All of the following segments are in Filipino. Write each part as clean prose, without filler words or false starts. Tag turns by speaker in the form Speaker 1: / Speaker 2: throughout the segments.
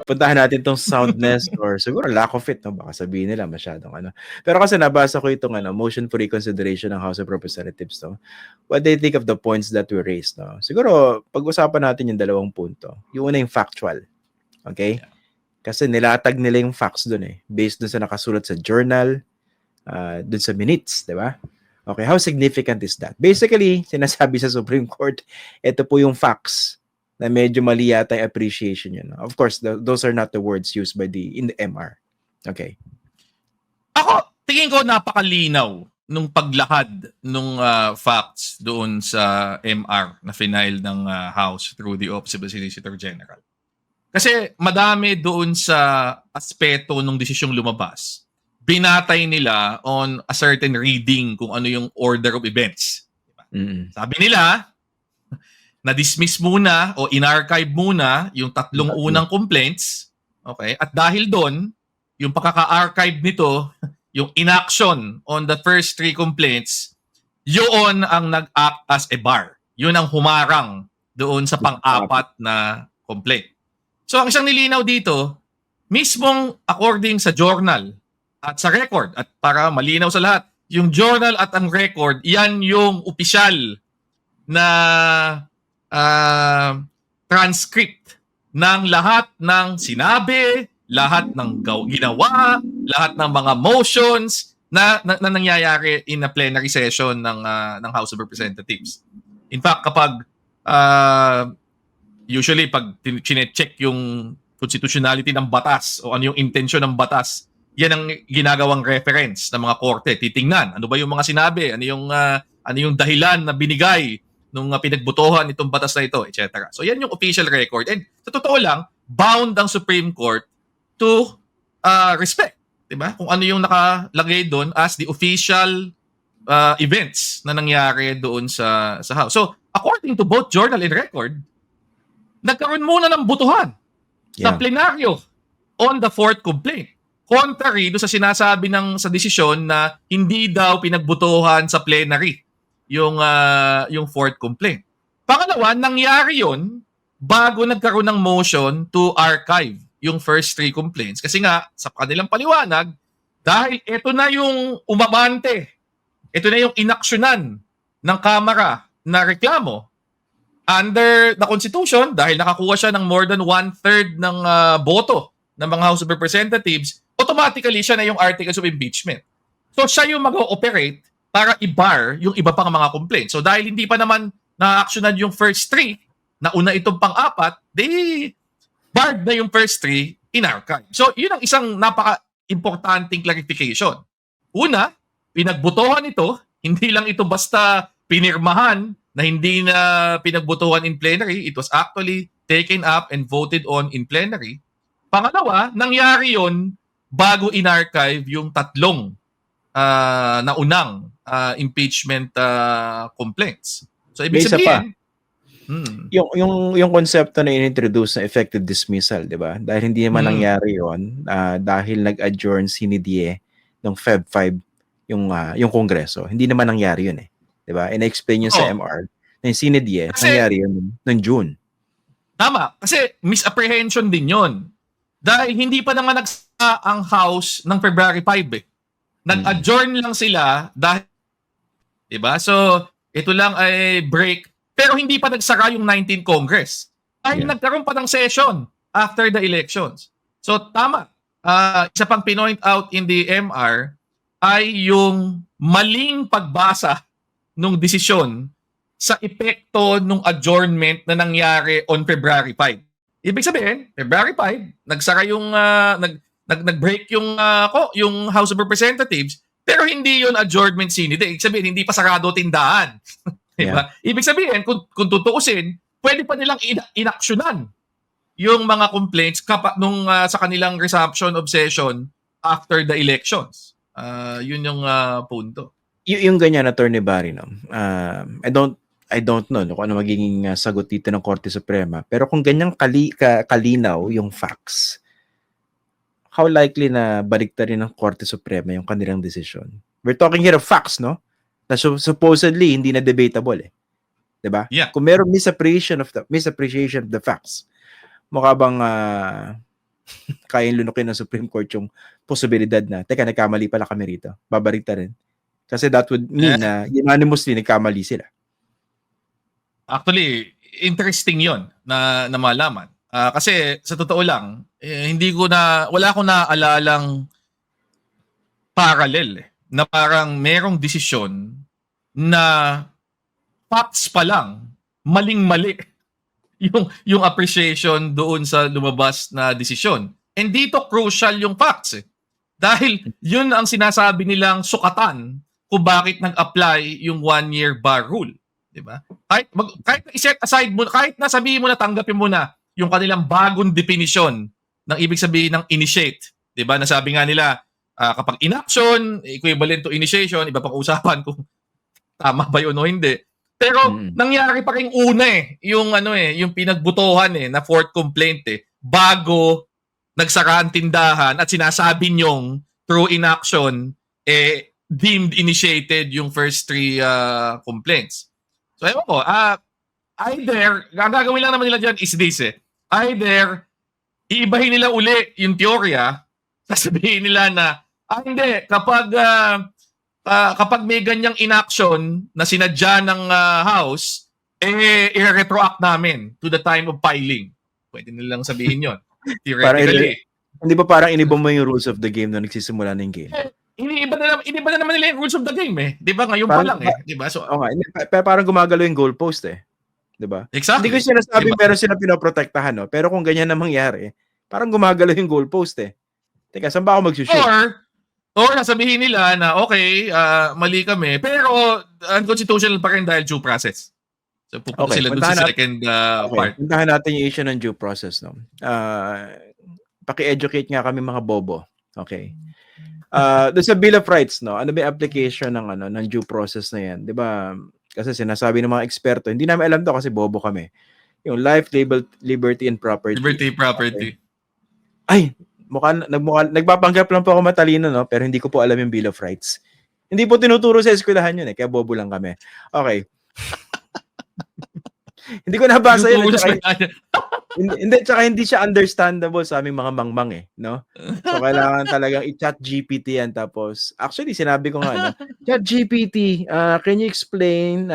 Speaker 1: puntahan natin tong soundness or siguro lack of it, no? Baka sabihin nila masyadong ano. Pero kasi nabasa ko itong motion for reconsideration ng House of Representatives, no? What they think of the points that we raised, no? Siguro, pag-usapan natin yung dalawang punto. Yung una yung factual. Okay? Kasi nilatag nila yung facts dun eh. Based dun sa nakasulat sa journal, dun sa minutes, di ba? Okay, how significant is that? Basically, sinasabi sa Supreme Court, ito po yung facts na medyo mali yata yung appreciation yun. Of course, those are not the words used by in the MR. Okay.
Speaker 2: Ako, tingin ko napakalinaw nung paglahad nung facts doon sa MR na final ng House through the Office of the Solicitor General. Kasi madami doon sa aspeto nung desisyong lumabas. Binatay nila on a certain reading kung ano yung order of events. Sabi nila, na-dismiss muna o in-archive muna yung tatlong unang complaints. Okay? At dahil doon, yung pagkaka-archive nito, yung inaction on the first 3 complaints, yun ang nag-act as a bar. Yun ang humarang doon sa pang-apat na complaint. So ang isang nilinaw dito, mismong according sa journal at sa record, at para malinaw sa lahat, yung journal at ang record, yan yung opisyal na transcript ng lahat ng sinabi, lahat ng ginawa, lahat ng mga motions na nangyayari in a plenary session ng House of Representatives. In fact, kapag usually pag chine-check yung constitutionality ng batas o ano yung intensyon ng batas, yan ang ginagawang reference ng mga korte. Titingnan, ano ba yung mga sinabi, ano yung dahilan na binigay nung pinagbutuhan itong batas na ito, etc. So yan yung official record. And sa totoo lang, bound ang Supreme Court to respect, diba? Kung ano yung nakalagay doon as the official events na nangyari doon sa House. So, according to both journal and record, nagkaroon muna ng butuhan sa plenaryo on the 4th complaint. Contrary do sa sinasabi sa desisyon na hindi daw pinagbutuhan sa plenary yung 4th complaint. Pangalawa, nangyari yon bago nagkaroon ng motion to archive yung first 3 complaints. Kasi nga, sa kanilang paliwanag, dahil ito na yung umabante, ito na yung inaksyonan ng Kamara na reklamo under the Constitution, dahil nakakuha siya ng more than 1/3 ng boto ng mga House of Representatives, automatically siya na yung articles of impeachment. So siya yung mag-ooperate para i-bar yung iba pang mga complaints. So dahil hindi pa naman na-actionan yung first 3, nauna itong pang-4, barred na yung first 3 in archive. So yun ang isang napaka-importanting clarification. Una, pinagbutuhan ito, hindi lang ito basta pinirmahan na hindi na pinagbutuhan in plenary. It was actually taken up and voted on in plenary. Pangalawa, nangyari yon bago in-archive yung tatlong naunang impeachment complaints. So ibig sabihin,
Speaker 1: yung konsepto na in-introduce na effective dismissal, 'di ba? Dahil hindi naman nangyari 'yon, dahil nag-adjourn sinidie ng Feb 5 yung Kongreso. Hindi naman nangyari 'yun eh, 'di ba? In-explain yun sa MR na yung sinidie, nangyari yun noong June.
Speaker 2: Tama, kasi misapprehension din 'yon. Dahil hindi pa naman nagsa ang House ng February 5 eh. Nag-adjourn lang sila dahil, 'di ba? So ito lang ay break. Pero hindi pa nagsara yung 19th Congress. Dahil nagkaroon pa ng session after the elections. So tama. Isa pang pinoint out in the MR ay yung maling pagbasa ng desisyon sa epekto ng adjournment na nangyari on February 5. Ibig sabihin, February 5, nagsara yung nag-break yung House of Representatives, pero hindi yun adjournment sinide. Ibig sabihin, hindi pa sarado tindahan. Diba? Ibig sabihin, kung tutuusin, pwede pa nilang inaksyonan yung mga complaints sa kanilang resumption of session after the elections. Yun yung punto.
Speaker 1: Yung ganyan, Attorney Barry, no? I don't know kung ano magiging sagot dito ng Korte Suprema. Pero kung ganyang kalinaw yung facts, how likely na baliktarin ng Korte Suprema yung kanilang desisyon? We're talking here of facts, no? Na supposedly hindi na debatable eh. 'Di ba?
Speaker 2: Yeah.
Speaker 1: Kung merong misappreciation of the facts, mukha bang kayang lunukin ng Supreme Court yung posibilidad na, teka, nagkamali pala kami rito. Babarita rin. Kasi that would mean na unanimously nagkamali sila.
Speaker 2: Actually, interesting yon na malaman. Kasi sa totoo lang, wala akong naaalalang parallel na parang merong desisyon na facts pa lang, maling-mali yung appreciation doon sa lumabas na desisyon. And dito crucial yung facts eh. Dahil yun ang sinasabi nilang sukatan kung bakit nag-apply yung 1-year bar rule. Diba? Kahit i-set aside mo, kahit na sabihin mo na tanggapin mo na yung kanilang bagong definition ng ibig sabihin ng initiate. Diba? Nasabi nga nila, kapag inaction, equivalent to initiation, iba pang usapan kung tama ba yun o hindi. Pero nangyari pa rin una yung pinagbutuhan na fourth complaint bago nagsara ang tindahan at sinasabi nyong through inaction deemed initiated yung first 3 complaints. So ewan ko, either, gagawin lang naman nila dyan is this either, iibahin nila uli yung teorya, sasabihin nila na, hindi, kapag may ganyang inaction na sinadya ng House, i-retroact namin to the time of filing. Pwede nilang sabihin yon. Theoretically.
Speaker 1: Hindi ba parang iniba mo yung rules of the game na nagsisimula na yung game?
Speaker 2: Iniba na naman nila yung rules of the game Di ba? Ngayon parang, pa lang Di ba? So,
Speaker 1: parang gumagalaw yung goalpost Di ba?
Speaker 2: Exactly.
Speaker 1: Hindi ko sinasabi meron sila pinoprotektahan, no? Pero kung ganyan na mangyari, parang gumagalaw yung goalpost Teka, saan ba ako mag-shoot?
Speaker 2: Or sasabihin nila na okay, mali kami, pero unconstitutional pa rin dahil due process. So pupunta sila doon sa second part.
Speaker 1: Puntahan natin yung issue ng due process, no? Paki-educate nga kami mga bobo. Okay. Doon sa Bill of Rights, no? Ano ba yung application ng due process na yan? 'Di ba? Kasi sinasabi ng mga eksperto, hindi namin alam 'to kasi bobo kami. Yung life, liberty and property.
Speaker 2: Liberty, property.
Speaker 1: Okay. Ay, nagpapanggap lang po ako matalino, no? Pero hindi ko po alam yung Bill of Rights. Hindi po tinuturo sa eskwelahan yun kaya bobo lang kami. Okay. Hindi ko nabasa yun. Tsaka hindi siya understandable sa aming mga mangmang no? So kailangan talagang i-chat GPT yan. Tapos, actually, sinabi ko nga, chat GPT, can you explain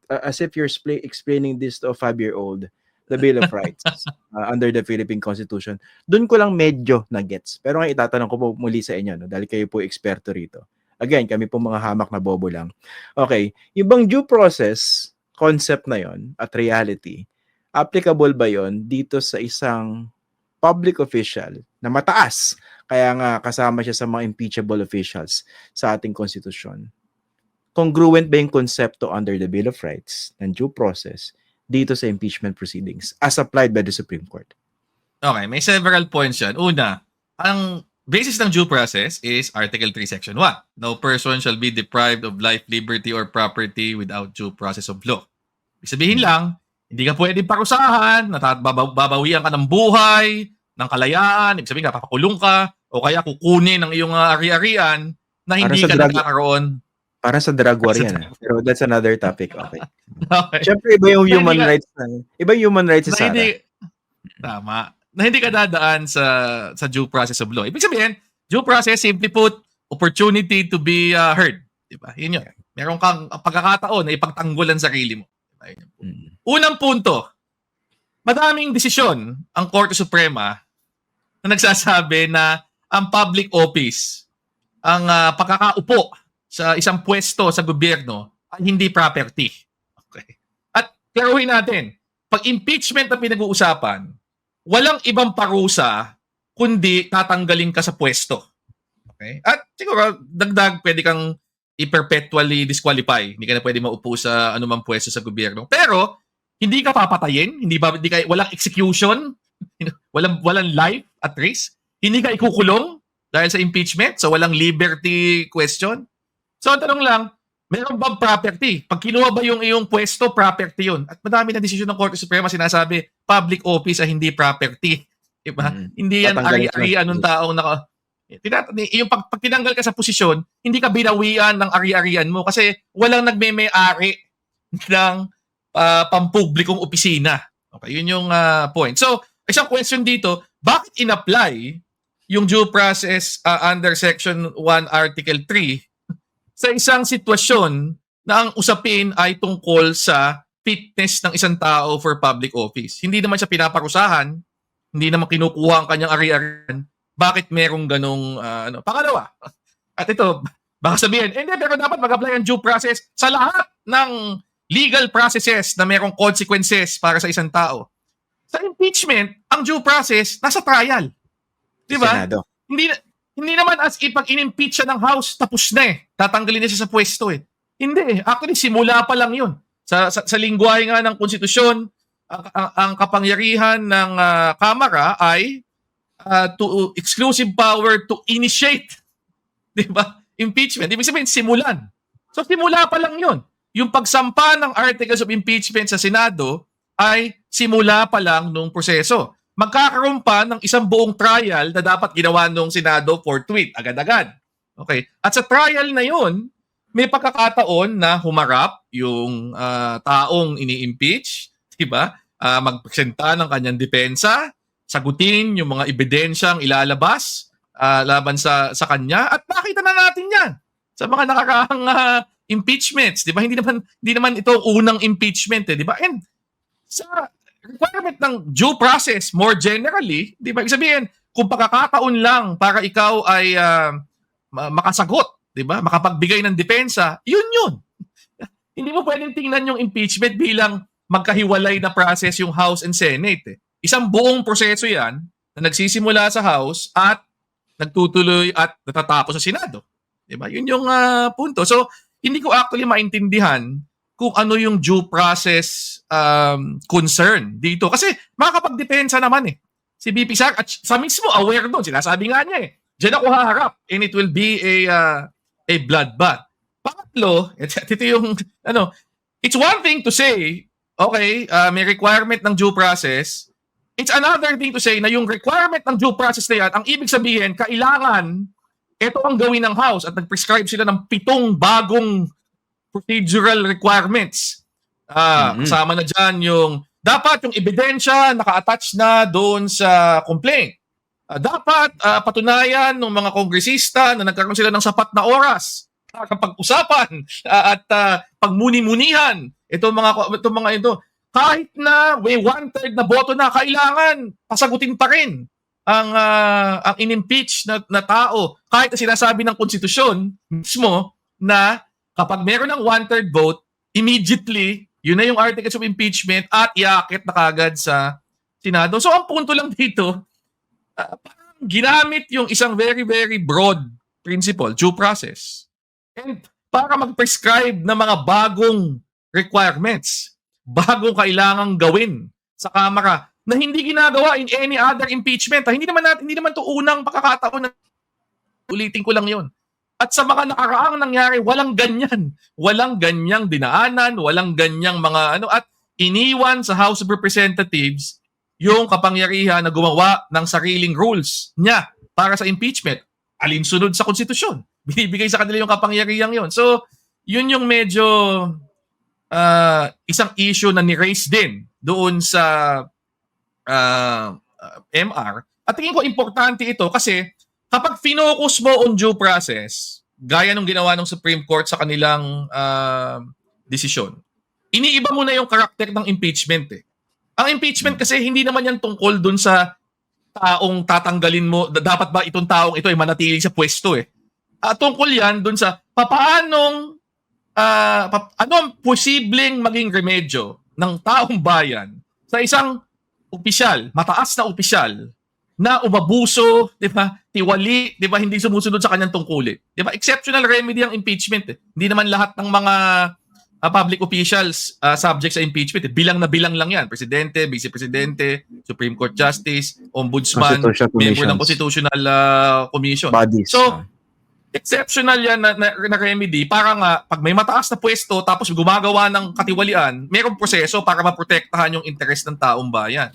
Speaker 1: as if you're explaining this to a 5-year-old, the Bill of Rights under the Philippine Constitution. Doon ko lang medyo na-gets. Pero nga itatanong ko po muli sa inyo, no? Dahil kayo po eksperto rito. Again, kami po mga hamak na bobo lang. Okay, yung bang due process concept na yon at reality, applicable ba yon dito sa isang public official na mataas? Kaya nga kasama siya sa mga impeachable officials sa ating konstitusyon. Congruent ba yung konsepto under the Bill of Rights ng due process dito sa impeachment proceedings as applied by the Supreme Court?
Speaker 2: Okay, may several points yan. Una, ang basis ng due process is Article 3, Section 1. No person shall be deprived of life, liberty, or property without due process of law. Ibig sabihin lang, hindi ka pwedeng parusahan, babawian ka ng buhay, ng kalayaan, ibig sabihin ka, papakulong ka, o kaya kukunin ng iyong ari-arian na hindi ka nagkakaroon.
Speaker 1: Para sa drug war yan. Pero that's another topic. Okay. Siyempre, iba yung human rights na. Iba yung human rights sa
Speaker 2: Tama. Na hindi ka dadaan sa due process of law. Ibig sabihin, due process, simply put, opportunity to be heard. Diba? Yun yun. Meron kang pagkakataon na ipagtanggol ang sarili mo. Diba? Unang punto, madaming desisyon ang Korte Suprema na nagsasabi na ang public office, ang pagkakaupo sa isang pwesto sa gobyerno ay hindi property. Okay. At klaruhin natin, pag impeachment na pinag-uusapan, walang ibang parusa kundi tatanggalin ka sa pwesto. Okay? At siguro, dagdag, pwede kang i-perpetually disqualify. Hindi ka na pwede maupo sa anumang pwesto sa gobyerno. Pero, hindi ka papatayin, walang execution, walang life at risk, hindi ka ikukulong dahil sa impeachment, so walang liberty question. So, ang tanong lang, meron bang property? Pag kinuha ba yung iyong pwesto, property yun? At madami na desisyon ng Korte Suprema sinasabi, public office ay hindi property. Diba? Hindi yan ari-arian ng taong yung pag tinanggal ka sa posisyon, hindi ka binawian ng ari-arian mo kasi walang nagme-may-ari ng pampublikong opisina. Okay, yun yung point. So, isang question dito, bakit in-apply yung due process under Section 1, Article 3 sa isang sitwasyon na ang usapin ay tungkol sa fitness ng isang tao for public office. Hindi naman siya pinaparusahan, hindi naman kinukuha ang kanyang ari-arian. Bakit merong ganong Pangalawa, at ito, baka sabihin, hindi, pero dapat mag-apply ang due process sa lahat ng legal processes na merong consequences para sa isang tao. Sa impeachment, ang due process nasa trial. Di ba?
Speaker 1: Senado.
Speaker 2: Hindi naman as pag in-impeach siya ng House, tapos na tatanggalin niya siya sa pwesto Hindi Actually, simula pa lang yun. Sa lingwahe nga ng konstitusyon, ang kapangyarihan ng Kamara ay to exclusive power to initiate, di ba? Impeachment. Ibig sabihin, simulan. So, simula pa lang yun. Yung pagsampa ng articles of impeachment sa Senado ay simula pa lang nung proseso. Magkakaroon pa ng isang buong trial na dapat ginawa nung Senado forthwith, agad-agad. Okay. At sa trial na yun, may pagkakataon na humarap yung taong ini-impeach, di ba? Magpresenta ng kanyang depensa, sagutin yung mga ebidensyang ilalabas laban sa kanya, at nakita na natin yan sa mga nakaraang impeachments, di ba? Hindi naman ito unang impeachment, di ba? And sa requirement ng due process more generally, di ba? Ibig sabihin, kung pagkakataon lang para ikaw ay makasagot, di ba? Makapagbigay ng depensa, yun. Hindi mo pwedeng tingnan yung impeachment bilang magkahiwalay na process yung House and Senate. Isang buong proseso yan na nagsisimula sa House at nagtutuloy at natatapos sa Senado. Di ba? Yun yung punto. So, hindi ko actually maintindihan kung ano yung due process concern dito. Kasi makakapagdepensa naman si VP Sara, at sa mismo aware doon. Sinasabi nga niya diyan ako haharap and it will be a bloodbath. Pangatlo, ito yung it's one thing to say, okay, may requirement ng due process. It's another thing to say na yung requirement ng due process na yan, ang ibig sabihin, kailangan ito ang gawin ng House at nag-prescribe sila ng 7 bagong procedural requirements. Kasama na dyan yung dapat yung ebidensya naka-attach na doon sa complaint. Dapat patunayan ng mga kongresista na nagkaroon sila ng sapat na oras kapag usapan at pagmuni-munihan itong mga ito. Kahit na may 1/3 na boto na, kailangan pasagutin pa rin ang in-impeach na tao. Kahit na sinasabi ng konstitusyon mismo na kapag meron ng 1/3 vote, immediately, yun na yung articles of impeachment at iakit na kagad sa Senado. So ang punto lang dito, parang ginamit yung isang very, very broad principle, due process. And para mag-prescribe ng mga bagong requirements, bagong kailangang gawin sa Kamara na hindi ginagawa in any other impeachment. Hindi naman to unang pagkakataon na ulitin ko lang yon. At sa mga nakaraang nangyari, walang ganyan. Walang ganyang dinaanan, walang ganyang mga at iniwan sa House of Representatives yung kapangyarihan na gumawa ng sariling rules niya para sa impeachment. Alinsunod sa konstitusyon. Binibigay sa kanila yung kapangyarihang yon. So, yun yung medyo isang issue na ni-raise din doon sa MR. At tingin ko importante ito kasi kapag finokus mo on due process, gaya nung ginawa ng Supreme Court sa kanilang desisyon, iniiba mo na yung karakter ng impeachment Ang impeachment kasi hindi naman yan tungkol dun sa taong tatanggalin mo, dapat ba itong taong ito ay manatili sa pwesto tungkol yan dun sa ano ang posibleng maging remedyo ng taong bayan sa isang opisyal, mataas na opisyal na umabuso, di ba? Tiwali, di ba? Hindi sumusunod sa kanyang tungkulin. Di ba? Exceptional remedy ang impeachment. Hindi naman lahat ng mga public officials subject sa impeachment. Bilang na bilang lang yan. Presidente, Vice Presidente, Supreme Court Justice, Ombudsman, member ng Constitutional Commission.
Speaker 1: Bodies.
Speaker 2: So, exceptional yan na remedy para nga pag may mataas na pwesto tapos gumagawa ng katiwalian, mayroong proseso para maprotektahan yung interes ng taong bayan.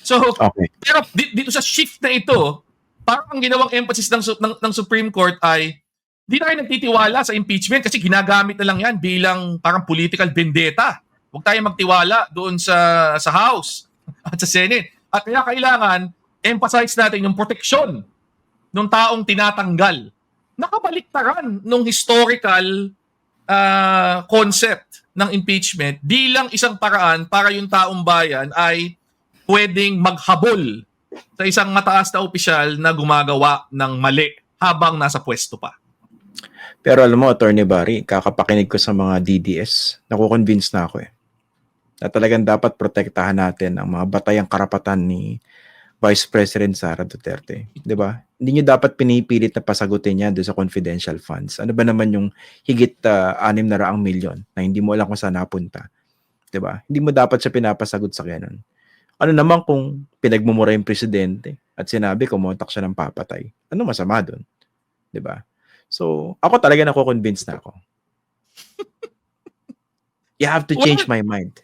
Speaker 2: So, okay. Pero dito sa shift na ito, parang ang ginawang emphasis ng Supreme Court ay di na kayo nagtitiwala sa impeachment kasi ginagamit na lang yan bilang parang political vendetta. Huwag tayo magtiwala doon sa House at sa Senate. At kaya kailangan emphasize natin yung proteksyon ng taong tinatanggal. Nakabaliktaran nung historical concept ng impeachment bilang isang paraan para yung taong bayan ay pwedeng maghabol sa isang mataas na opisyal na gumagawa ng mali habang nasa pwesto pa.
Speaker 1: Pero alam mo, Attorney Barry, kakapakinig ko sa mga DDS, nakukonvince na ako na talagang dapat protektahan natin ang mga batayang karapatan ni Vice President Sara Duterte. 'Di ba? Hindi niyo dapat pinipilit na pasagutin yan doon sa confidential funds. Ano ba naman yung higit 600 milyon na hindi mo alam kung saan napunta? 'Di ba? Hindi mo dapat siya pinapasagot sa ganun. Ano naman kung pinagmumura yung presidente at sinabi kumontak siya ng papatay? Ano masama doon? 'Di ba? So, ako talaga nako-convince na ako. You have to change my mind.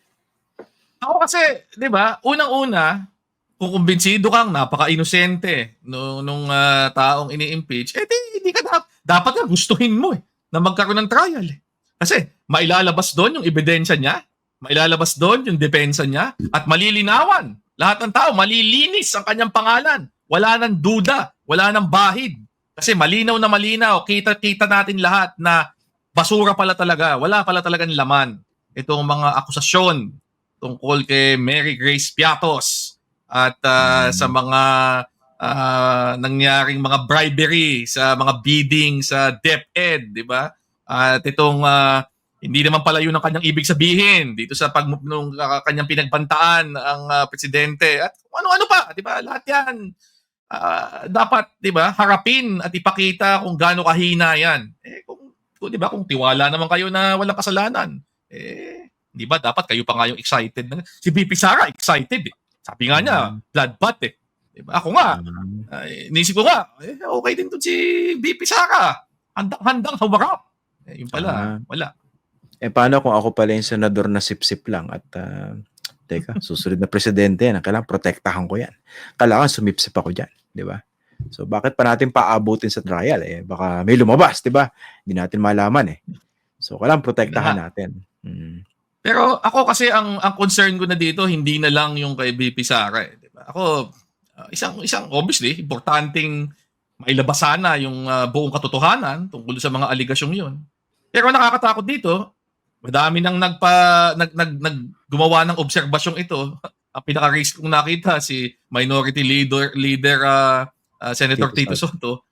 Speaker 2: Ako kasi, 'di ba, unang-una, kung kumbinsido kang napaka-inosente nung taong ini-impeach, hindi ka dapat nga gustuhin mo na magkaroon ng trial. Kasi mailalabas doon yung ebidensya niya, mailalabas doon yung depensa niya, at malilinawan. Lahat ng tao, malilinis ang kanyang pangalan. Wala nang duda, wala nang bahid. Kasi malinaw na malinaw, kita natin lahat na basura pala talaga, wala pala talagang laman. Itong mga akusasyon tungkol kay Mary Grace Piatos, at sa mga nangyaring mga bribery, sa mga bidding sa DepEd, di ba? At itong hindi naman pala yun ang kanyang ibig sabihin dito sa nung kanyang pinagbantaan ang presidente. At ano-ano pa, di ba? Lahat yan dapat, di ba, harapin at ipakita kung gaano kahina yan. Di ba, kung tiwala naman kayo na walang kasalanan, di ba, dapat kayo pa nga yung excited. Si VP Sara, excited eh. Sabi nga niya, bloodbath eh. Diba? Ako nga, inisip ko nga, okay din to si VP Sara. Handang-handang humarap. Yung pala, wala.
Speaker 1: Paano kung ako pala yung senador na sip-sip lang at teka, susunod na presidente yan, kailangan protektahan ko yan. Kailangan sumipsip ako dyan, di ba? So bakit pa natin paabutin sa trial? Baka may lumabas, di ba? Hindi natin malaman eh. So kailangan protektahan natin.
Speaker 2: Pero ako kasi ang concern ko na dito hindi na lang yung kay VP Sara eh, 'di ba? Ako isang obviously importanteng mailabas sana yung buong katotohanan tungkol sa mga aligasyong 'yon. Pero nakakatakot dito, madami nang gumawa ng obserbasyong ito. Ang pinaka-risk kong nakita si Minority Leader Senator Tito Soto.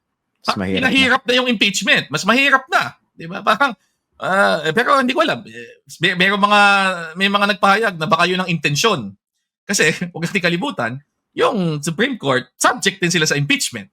Speaker 2: Mahirap na yung impeachment. Mas mahirap na, 'di ba? Parang pero hindi ko alam. May mga nagpahayag na baka yun ang intensyon. Kasi, huwag natin kalibutan, yung Supreme Court, subject din sila sa impeachment.